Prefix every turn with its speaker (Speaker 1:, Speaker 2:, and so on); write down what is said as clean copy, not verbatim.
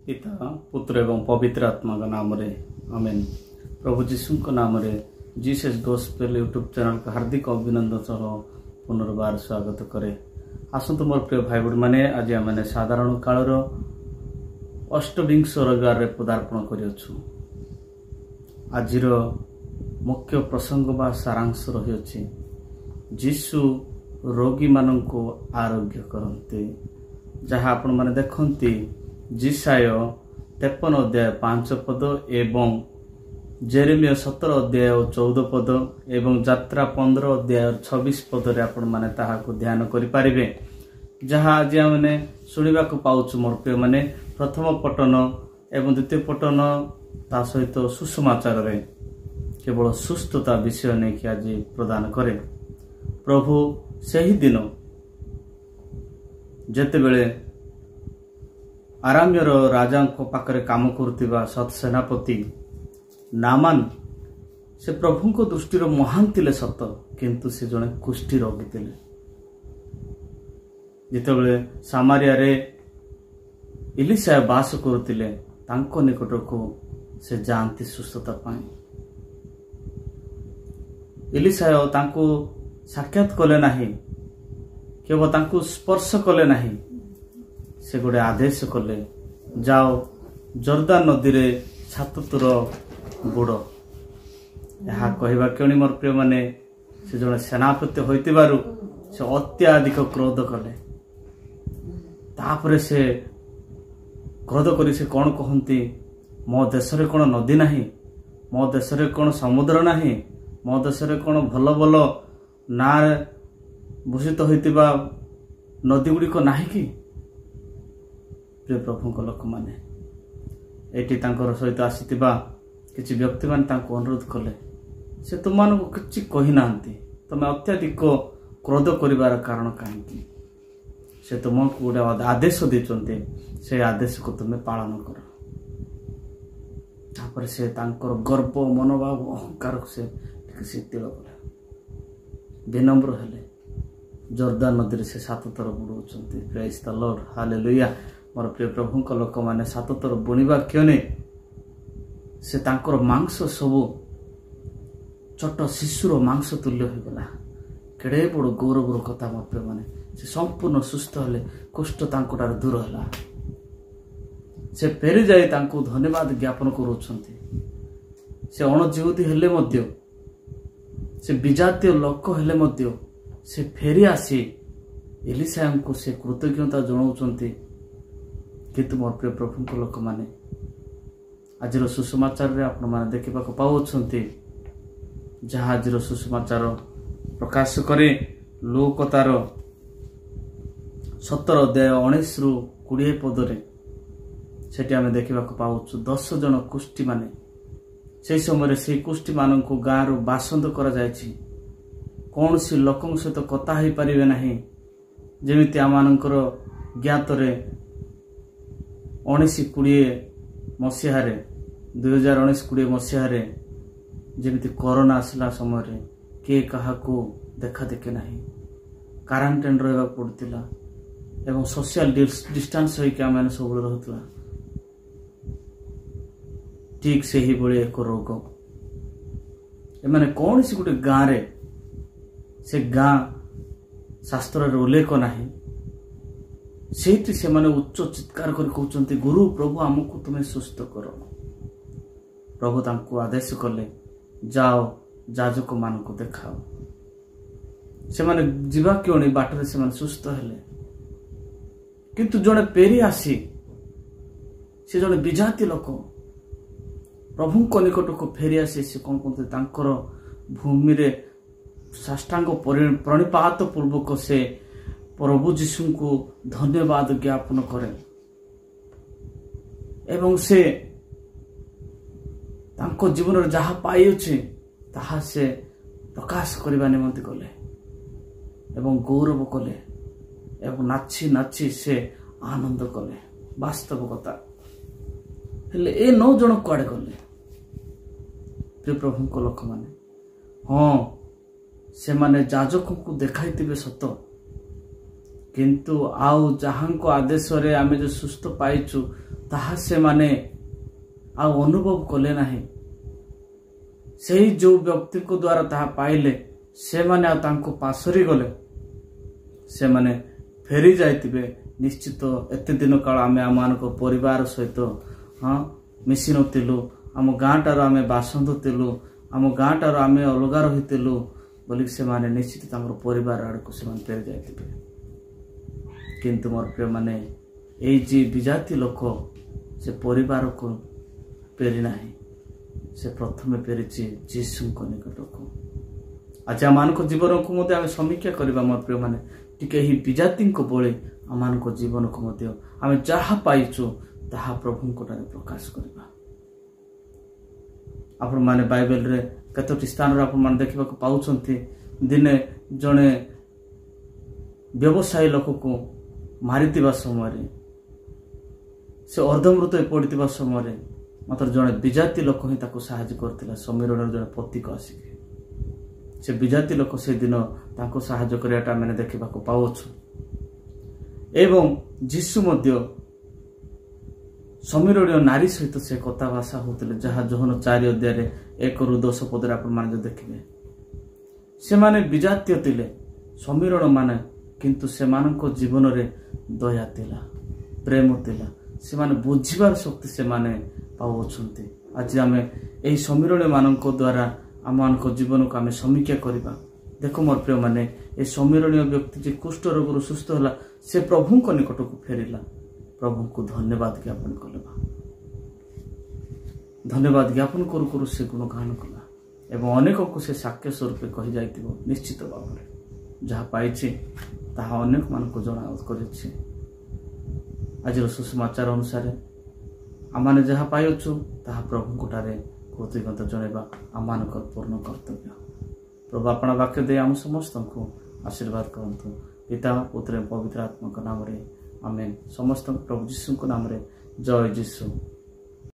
Speaker 1: पिता पुत्र एवं पवित्र आत्मा का नाम रे आमेन। प्रभु जीशु को नाम रे जीसस गॉस्पेल यूट्यूब चैनल का हार्दिक अभिनंदन सह पुनर्बार स्वागत करे। आसतु मोर प्रिय भाई बहन माने आज आम साधारण कालर अष्टविंश रविवार रे पदार्पण करियछु। आजिर मुख्य प्रसंग बा सारांश रही जीशु रोगी माननको आरोग्य करते, जहाँ आपण माने देखंती जिसाय 53 अध्याय 5 पद एवं जेरेमिया 17 अध्याय 14 पद एवं यात्रा 15 अध्याय 26 पद रे आपण माने ताहाको ध्यान करि पारिबे। जहाँ आज आमने सुनिबा को पाउछु मोर प्रिय माने प्रथम पठन एवं द्वितीय पठन ता सहित सुसमाचार रे केवल सुस्थता विषय नहीं कि आज प्रदान करे। प्रभु सही दिन जेते बेले आराम्यर राजा पाखरे काम करुवा सत सेनापति नामान से प्रभु को दृष्टि महान थिले सत, किंतु से जड़े कुष्ठी रोगी थिले। जितेबले सामारिया रे इलिशा बास करुतिले तांको निकट को से जानती सुस्थता पाए। इलिशा तांको साक्षात कले नाही, केवल तांको स्पर्श कले नाही, से गोटे आदेश कले जाओ जर्दान नदी रे 7 थर बुड़। यह कहवा क्यों मोर प्रिय माने से जड़े सेनापति होइतिबारु से अत्याधिक क्रोध कले। तापरे से क्रोध करी से कौन कहती, मो देश रे कौन नदी नाही, मो देश रे कौन समुद्र नाही, मो देश रे कौन भल भल ना भूषित होइतिबा नदी गुड़िक नाही कि? प्रिय प्रभु लोक मैंने ये सहित आसीथिबा किछि व्यक्ति मान तांको अनुरोध कले, से तुम मानक किछि कहि नांती, तमे अत्याधिक क्रोध करिवार कारण काहेकि? से तुमको गोटे आदेश देचंते, से आदेश को तुम पालन कर। तापर से तांकर गर्व मनोभाव अहंकार से शिथिल कले, विनम्र हेले। जर्दान नदी से 7 थर बुड़ौचंती। Praise the Lord, hallelujah. मोर प्रिय प्रभु लोक मैंने 7 थर बुणवा क्यों से तांकर मांस सबू छोट शिशुर मांस तुल्य होगला। केड़े बड़ गौरवर कथा मोर प्रिय माने, से संपूर्ण सुस्थ हेले, कष्ट तांको दूर है। से फेरी जाए तांको धन्यवाद ज्ञापन करुछंती। से अणजीवती हेले मध्य, से विजातीय लोक हेले मध्य, से फेरी आसी एलिशा को से कृतज्ञता जनाउछंती। किंतु मोर प्रिय प्रभु लोक माने आज सुसमाचार रे आपण माने देखिबा को पाउछंती, जहाँ आज सुसमाचार प्रकाश करे लोकतार 17 अध्याय 19 रु 20 पद रे सेठी आमे देखिबा को पाउछु 10 जन कुष्ठी माने से समय से कुष्ठी मानन को गाँव रु बासंद करा जायछि। कौन सी लोकन सहित कथा हो पारे नहीं, जमीती आमानकर ज्ञात 1920 मसीह 2019-20 मसीह जमीती कोरोना आसला समय किए क्या देखा देखे ना, क्वारंटाइन रहा पड़ता एवं सोशल डिस्टेंस होइक आम सब रहूला। ठीक से ही बड़े एक रोग एमाने कौन सी गोटे गाँव रे से गाँ शास्त्र उल्लेख नहीं, सेठी से माने उच्च चित्कार कर कहते, गुरु प्रभु आमको तुम्हें सुस्थ कर। प्रभु तांको आदेश कले जाओ जाजक मान को देखाओ। से माने जीवा क्यों नहीं बाटर से माने सुस्थ हेले, किंतु जड़े पेरी आसी से जड़े विजाती लोक प्रभु को निकट को फेरी आसी से कौन कहते तांकर भूमि रे साष्टांग प्रणिपात पूर्वक से प्रभु जीशु को धन्यवाद ज्ञापन करे एवं से तांको जीवन जहाँ पाई अछि ताहा से प्रकाश करने निमंत कले एवं गौरव कले एवं नाची नाची से आनंद कले। वास्तव कथा हेले ए 9 जन कुआडे गले? प्रिय प्रभु को लोक माने हाँ से माने जाजक को देखाई सत, किंतु आउ जहाँ को आदेश रे आमे जो सुस्थ पाइचु ताहा से माने आ अनुभव कले नाही। सही जो व्यक्ति को द्वारा ताहा पाइले से माने आ तांको पासरी गले से माने फेरी जाइतिबे। निश्चित एते दिन काल आमे आमान को परिवार सहित हाँ मिसी नथिलु, आम गाँटार आमे बासंदुतिलु, आम गाँटार आमे अलगा रहितिलु बोली से माने निश्चित तांकर परिवार आड़ को से माने फेरी जाइतिबे। किंतु मोर प्रिय माने एई जी विजाति लोक से परिवार को फेरी नाही, से प्रथमे फेरीची जीशुଙ୍କ निकटକୁ। आज आम जीवन को मध्य आम समीक्षा करवा मोर प्रिय माने टिके ही विजातिଙ୍କ भଳି आम जीवन को मध्य आम जहाँ पाइचु ताहा प्रभुଙ୍କ ठारे प्रकाश करवा। आपण माने बाइबल रे कतोटी स्थान आपण माने देखिबा को पाउछंती। दिने जणे व्यवसायी लोक को मारितिबा समय से अर्धमृत पड़ता समय मात्र जड़े विजाति लोक ही ताको साहाय्य करथिला। समीरण जड़े पतिक आसिके से विजाति लोक से दिन ताको साहाय्य करियाटा मैंने देखा पाउछु। एवं जीशु मध्य समीरणीय नारी सहित से कथा भाषा होते जहाँ जोहन 4 अध्याय 1 ରୁ 10 पदरे आपण माने देखिबे से माने विजातीय थिले समीरण माने, किंतु से मानक जीवन रे दया थिला, प्रेम थिला, से माने बुझिबार शक्ति से माने पाउछंती। आज आमे एही समीरण मानक द्वारा आम जीवन को आमे समीक्षा करबा। देखो मोर प्रिय माने ए समीरणीय व्यक्ति जे कुष्ठ रोग सुस्थ होला से प्रभुଙ୍କ निकट को फेरिला। प्रभु को धन्यवाद ज्ञापन कलबा, धन्यवाद ज्ञापन करू करू से गुणगान कला एवं अनेक को से साक्ष्य स्वरूप कहि जाइतिबो। निश्चित भाव में जहाँ पाइछि ताहा अनेक मान को जणा करिछि। आज सुसमाचार अनुसार आमाने जहाँ पाइछु ताहा प्रभु ठारे कृतज्ञता जणाइबा आमानकर पूर्ण कर्तव्य। प्रभु आपना वाक्य दे आम समस्त को आशीर्वाद करंतु। पिता पुत्र पवित्र आत्मा नाम रे आमेन। समस्त प्रभु जीशु नाम रे जय जीशु।